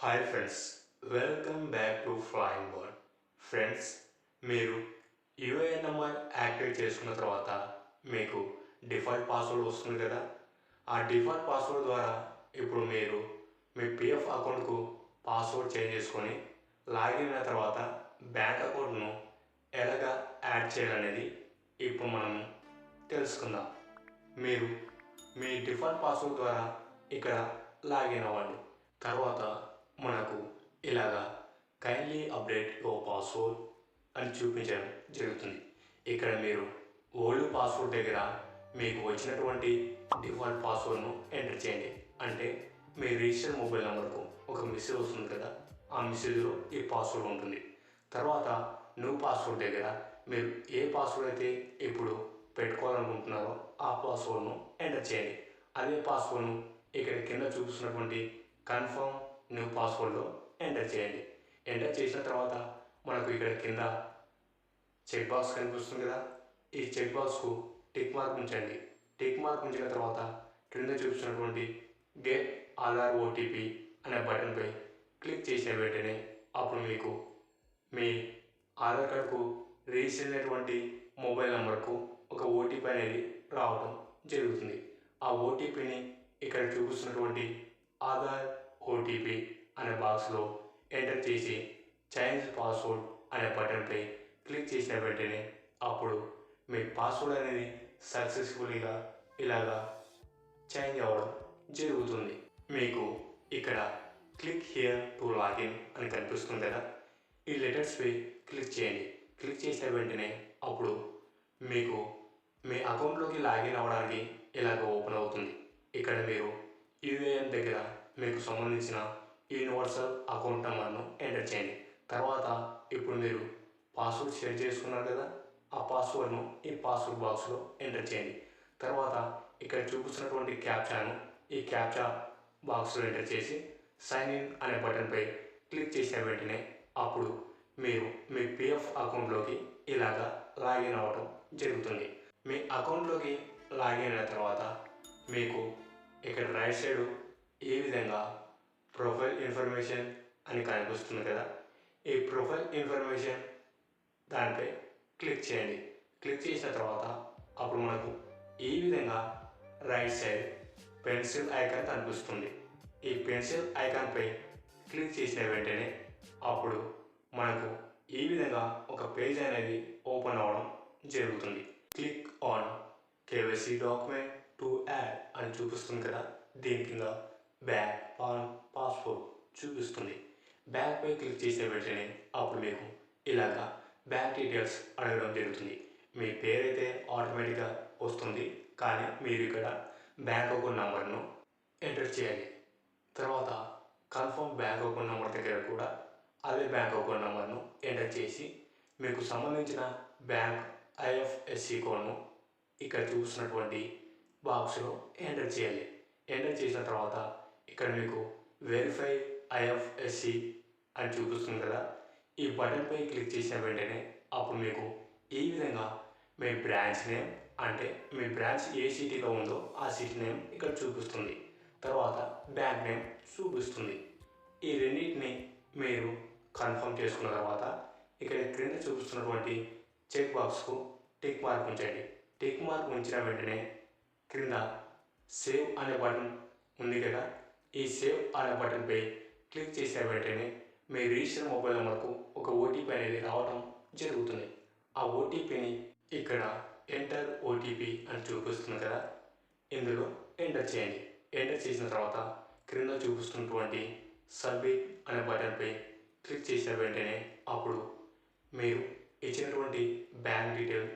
Hi friends, welcome back to flying bird. Friends, మీరు UAN number activate చేసుకున్న తర్వాత మీకు డిఫాల్ట్ పాస్వర్డ్ వస్తుంది కదా. ఆ డిఫాల్ట్ పాస్వర్డ్ ద్వారా ఇప్పుడు మీరు మీ పిఎఫ్ అకౌంట్కు పాస్వర్డ్ చేంజ్ చేసుకొని లాగిన్ అయిన తర్వాత బ్యాంక్ అకౌంట్ను ఎలాగ యాడ్ చేయాలనేది ఇప్పుడు మనం తెలుసుకుందాం. మీరు మీ డిఫాల్ట్ పాస్వర్డ్ ద్వారా ఇక్కడ లాగిన్ అవ్వండి. తర్వాత మనకు ఇలాగా కైండ్లీ అప్డేట్ యువర్ పాస్వర్డ్ అని చూపించడం జరుగుతుంది. ఇక్కడ మీరు ఓల్డ్ పాస్వర్డ్ దగ్గర మీకు వచ్చినటువంటి డిఫాల్ట్ పాస్వర్డ్ను ఎంటర్ చేయండి. అంటే మీ రిజిస్టర్ మొబైల్ నెంబర్కు ఒక మెసేజ్ వస్తుంది కదా, ఆ మెసేజ్లో ఈ పాస్వర్డ్ ఉంటుంది. తర్వాత న్యూ పాస్వర్డ్ దగ్గర మీరు ఏ పాస్వర్డ్ అయితే ఇప్పుడు పెట్టుకోవాలనుకుంటున్నారో ఆ పాస్వర్డ్ను ఎంటర్ చేయండి. అదే పాస్వర్డ్ను ఇక్కడ కింద చూపిస్తున్నటువంటి కన్ఫర్మ్ న్యూ పాస్వర్డ్లో ఎంటర్ చేయండి. ఎంటర్ చేసిన తర్వాత మనకు ఇక్కడ కింద చెక్ బాక్స్ కనిపిస్తుంది కదా, ఈ చెక్ బాక్స్కు టిక్ మార్క్ ఉంచండి. టిక్ మార్క్ ఉంచిన తర్వాత క్రింద చూపిస్తున్నటువంటి గెట్ ఆధార్ ఓటీపీ అనే బటన్పై క్లిక్ చేసిన వెంటనే అప్పుడు మీకు మీ ఆధార్ కార్డుకు రిజిస్టర్ అయినటువంటి మొబైల్ నెంబర్కు ఒక ఓటీపీ అనేది రావడం జరుగుతుంది. ఆ ఓటీపీని ఇక్కడ చూపిస్తున్నటువంటి ఆధార్ ఓటీపీ అనే బాక్స్లో ఎంటర్ చేసి చేంజ్ పాస్వర్డ్ అనే బటన్పై క్లిక్ చేసిన వెంటనే అప్పుడు మీ పాస్వర్డ్ అనేది సక్సెస్ఫుల్గా ఇలాగా చేంజ్ అవ్వడం జరుగుతుంది. మీకు ఇక్కడ క్లిక్ హియర్ టు లాగిన్ అని కనిపిస్తుంది కదా, ఈ లెటర్స్పై క్లిక్ చేయండి. క్లిక్ చేసిన వెంటనే అప్పుడు మీకు మీ అకౌంట్లోకి లాగిన్ అవ్వడానికి ఇలాగ ఓపెన్ అవుతుంది. ఇక్కడ మీరు యూఏఎన్ దగ్గర మీకు సంబంధించిన యూనివర్సల్ అకౌంట్ నెంబర్ను ఎంటర్ చేయండి. తర్వాత ఇప్పుడు మీరు పాస్వర్డ్ షేర్ చేసుకున్నారు కదా, ఆ పాస్వర్డ్ను ఈ పాస్వర్డ్ బాక్స్లో ఎంటర్ చేయండి. తర్వాత ఇక్కడ చూపిస్తున్నటువంటి క్యాప్చాను ఈ క్యాప్చా బాక్స్లో ఎంటర్ చేసి సైన్ ఇన్ అనే బటన్పై క్లిక్ చేసిన వెంటనే అప్పుడు మీరు మీ పిఎఫ్ అకౌంట్లోకి ఇలాగా లాగిన్ అవ్వడం జరుగుతుంది. మీ అకౌంట్లోకి లాగిన్ అయిన తర్వాత మీకు ఇక్కడ రైట్ సైడ్ ఏ విధంగా ప్రొఫైల్ ఇన్ఫర్మేషన్ అని కనిపిస్తుంది కదా, ఈ ప్రొఫైల్ ఇన్ఫర్మేషన్ దానిపై క్లిక్ చేయండి. క్లిక్ చేసిన తర్వాత అప్పుడు మనకు ఈ విధంగా రైట్ సైడ్ పెన్సిల్ ఐకాన్ కనిపిస్తుంది. ఈ పెన్సిల్ ఐకాన్పై క్లిక్ చేసిన వెంటనే అప్పుడు మనకు ఈ విధంగా ఒక పేజ్ అనేది ఓపెన్ అవ్వడం జరుగుతుంది. Click on KYC document to add అని చూపిస్తుంది కదా, దీని కింద బ్యాంక్ పాస్వర్డ్ చూపిస్తుంది. బ్యాంక్పై క్లిక్ చేసిన వెంటనే అప్పుడు మీకు ఇలాగా బ్యాంక్ డీటెయిల్స్ అడగడం జరుగుతుంది. మీ పేరైతే ఆటోమేటిక్గా వస్తుంది, కానీ మీరు ఇక్కడ బ్యాంక్ అకౌంట్ నెంబర్ను ఎంటర్ చేయాలి. తర్వాత కన్ఫర్మ్ బ్యాంక్ అకౌంట్ నెంబర్ దగ్గర కూడా అదే బ్యాంక్ అకౌంట్ నెంబర్ను ఎంటర్ చేసి మీకు సంబంధించిన బ్యాంక్ ఐఎఫ్ఎస్సి కోడ్ను ఇక్కడ చూస్తున్నటువంటి బాక్స్లో ఎంటర్ చేయాలి. ఎంటర్ చేసిన తర్వాత ఇక్కడ మీకు వెరిఫై ఐఎఫ్ఎస్సి అని చూపిస్తుంది కదా, ఈ బటన్పై క్లిక్ చేసిన వెంటనే అప్పుడు మీకు ఈ విధంగా మీ బ్రాంచ్ నేమ్ అంటే మీ బ్రాంచ్ ఏ సిటీలో ఉందో ఆ సిటీ నేమ్ ఇక్కడ చూపిస్తుంది. తర్వాత బ్యాంక్ నేమ్ చూపిస్తుంది. ఈ రెండింటిని మీరు కన్ఫర్మ్ చేసుకున్న తర్వాత ఇక్కడ క్రింద చూపిస్తున్నటువంటి చెక్ బాక్స్కు టిక్ మార్క్ ఉంచండి. టిక్ మార్క్ ఉంచిన వెంటనే క్రింద సేవ్ అనే బటన్ ఉంది కదా, ఈ సేవ్ అనే బటన్పై క్లిక్ చేసిన వెంటనే మీ రిజిస్టర్ మొబైల్ నెంబర్కు ఒక ఓటీపీ అనేది రావడం జరుగుతుంది. ఆ ఓటీపీని ఇక్కడ ఎంటర్ ఓటీపీ అని చూపిస్తుంది కదా, ఇందులో ఎంటర్ చేయండి. ఎంటర్ చేసిన తర్వాత క్రింద చూపిస్తున్నటువంటి సబ్మిట్ అనే బటన్పై క్లిక్ చేసిన వెంటనే అప్పుడు మీరు ఇచ్చినటువంటి బ్యాంక్ డీటెయిల్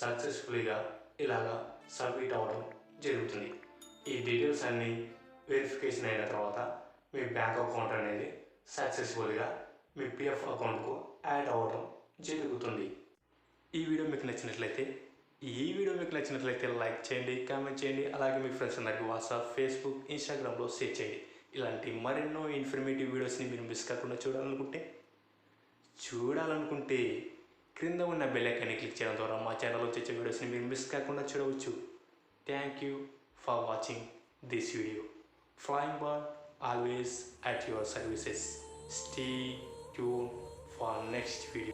సక్సెస్ఫుల్గా ఇలాగా సబ్మిట్ అవ్వడం జరుగుతుంది. ఈ డీటెయిల్స్ అన్నీ వెరిఫికేషన్ అయిన తర్వాత మీ బ్యాంక్ అకౌంట్ అనేది సక్సెస్ఫుల్గా మీ పిఎఫ్ అకౌంట్కు యాడ్ అవ్వడం జరుగుతుంది. ఈ వీడియో మీకు నచ్చినట్లయితే లైక్ చేయండి, కామెంట్ చేయండి, అలాగే మీ ఫ్రెండ్స్ అందరికీ వాట్సాప్, ఫేస్బుక్, ఇన్స్టాగ్రామ్లో షేర్ చేయండి. ఇలాంటి మరెన్నో ఇన్ఫర్మేటివ్ వీడియోస్ని మీరు మిస్ కాకుండా చూడాలనుకుంటే క్రింద ఉన్న బెల్ ఐకాన్ని క్లిక్ చేయడం ద్వారా మా ఛానల్లో వచ్చే వీడియోస్ని మీరు మిస్ కాకుండా చూడవచ్చు. Thank you for watching this video. Flying Bird always at your services. Stay tuned for next video.